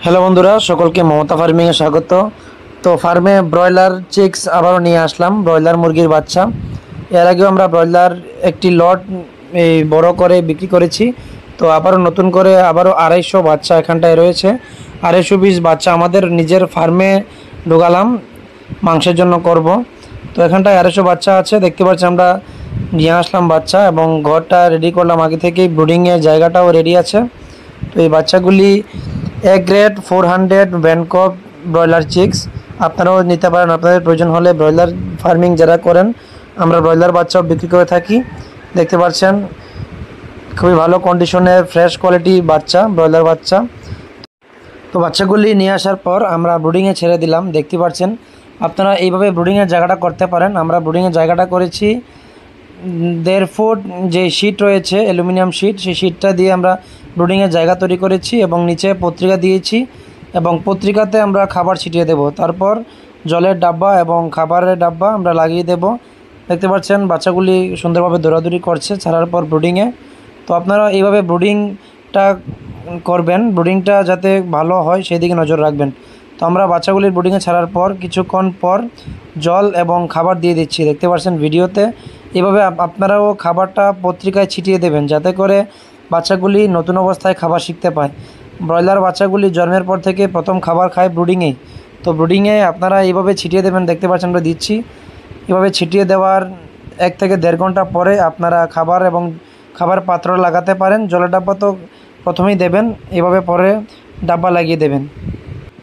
Hello বন্ধুরা, সকলকে মমতা ফার্মিংয়ে স্বাগত। তো ফার্মে ব্রয়লার চিক্স আবারও নিয়ে আসলাম, ব্রয়লার মুরগির বাচ্চা। এর আগেও আমরা ব্রয়লার একটি লট এই বড় করে বিক্রি করেছি। তো আবারও নতুন করে আবারও 250 বাচ্চা এখানটায় রয়েছে। 220 বাচ্চা আমাদের নিজের ফার্মে ঢোকালাম, মাংসের জন্য করব। তো এখানটায় 250 বাচ্চা আছে, দেখতে পাচ্ছি আমরা নিয়ে আসলাম বাচ্চা এবং ঘরটা রেডি করলাম আগে থেকেই, ব্রুডিংয়ের জায়গাটাও রেডি আছে। তো এই বাচ্চাগুলি এ গ্রেড 400 ব্যানকক ব্রয়লার চিক্স আপনারাও নিতে পারেন। আপনাদের প্রয়োজন হলে ব্রয়লার ফার্মিং যারা করেন, আমরা ব্রয়লার বাচ্চাও বিক্রি করে থাকি। দেখতে পাচ্ছেন খুবই ভালো কন্ডিশনের ফ্রেশ কোয়ালিটি বাচ্চা, ব্রয়লার বাচ্চা। তো বাচ্চাগুলি নিয়ে আসার পর আমরা ব্রুডিংয়ে ছেড়ে দিলাম। দেখতে পাচ্ছেন আপনারা এইভাবে ব্রুডিংয়ের জায়গাটা করতে পারেন। আমরা ব্রুডিংয়ের জায়গাটা করেছি 1.5 ফুট যে শিট রয়েছে, অ্যালুমিনিয়াম শিট, সেই শিটটা দিয়ে আমরা ব্রুডিংয়ের জায়গা তৈরি করেছি এবং নিচে পত্রিকা দিয়েছি এবং পত্রিকাতে আমরা খাবার ছিটিয়ে দেব। তারপর জলের ডাব্বা এবং খাবারের ডাব্বা আমরা লাগিয়ে দেব। দেখতে পাচ্ছেন বাচ্চাগুলি সুন্দরভাবে দৌড়াদৌড়ি করছে ছাড়ার পর ব্রুডিংয়ে। তো আপনারা এইভাবে ব্রুডিংটা করবেন, ব্রুডিংটা যাতে ভালো হয় সেই দিকে নজর রাখবেন। তো আমরা বাচ্চাগুলির ব্রুডিংয়ে ছাড়ার পর কিছুক্ষণ পর জল এবং খাবার দিয়ে দিচ্ছি, দেখতে পাচ্ছেন ভিডিওতে। এভাবে আপনারাও খাবারটা পত্রিকায় ছিটিয়ে দেবেন যাতে করে বাচ্চাগুলি নতুন অবস্থায় খাবার শিখতে পায়। ব্রয়লার বাচ্চাগুলি জন্মের পর থেকে প্রথম খাবার খায় ব্রুডিংয়েই। তো ব্রুডিংয়ে আপনারা এইভাবে ছিটিয়ে দেবেন, দেখতে পাচ্ছেন আমরা দিচ্ছি। এভাবে ছিটিয়ে দেওয়ার 1 থেকে 1.5 ঘন্টা পরে আপনারা খাবার এবং খাবার পাত্র লাগাতে পারেন। জলের ডাব্বা তো প্রথমেই দেবেন, এভাবে পরে ডাব্বা লাগিয়ে দেবেন।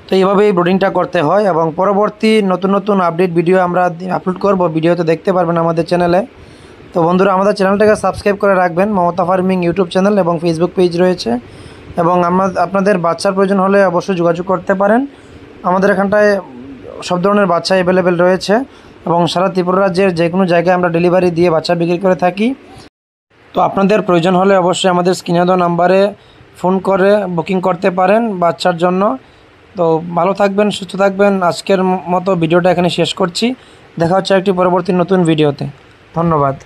তো এইভাবেই ব্রুডিংটা করতে হয় এবং পরবর্তী নতুন নতুন আপডেট ভিডিও আমরা আপলোড করব, ভিডিওতে দেখতে পারবেন আমাদের চ্যানেলে। তো বন্ধুরা, আমাদের চ্যানেলটাকে সাবস্ক্রাইব করে রাখবেন। মমতা ফার্মিং ইউটিউব চ্যানেল এবং ফেসবুক পেজ রয়েছে এবং আপনাদের বাচ্চার প্রয়োজন হলে অবশ্যই যোগাযোগ করতে পারেন। আমাদের এখানটায় সব ধরনের বাচ্চা অ্যাভেলেবেল রয়েছে এবং সারা ত্রিপুরা রাজ্যের যে কোনো জায়গায় আমরা ডেলিভারি দিয়ে বাচ্চা বিক্রি করে থাকি। তো আপনাদের প্রয়োজন হলে অবশ্যই আমাদের স্ক্রিনে দেওয়া নাম্বারে ফোন করে বুকিং করতে পারেন বাচ্চার জন্য। তো ভালো থাকবেন, সুস্থ থাকবেন। আজকের মতো ভিডিওটা এখানে শেষ করছি। দেখা হচ্ছে একটি পরবর্তী নতুন ভিডিওতে। ধন্যবাদ।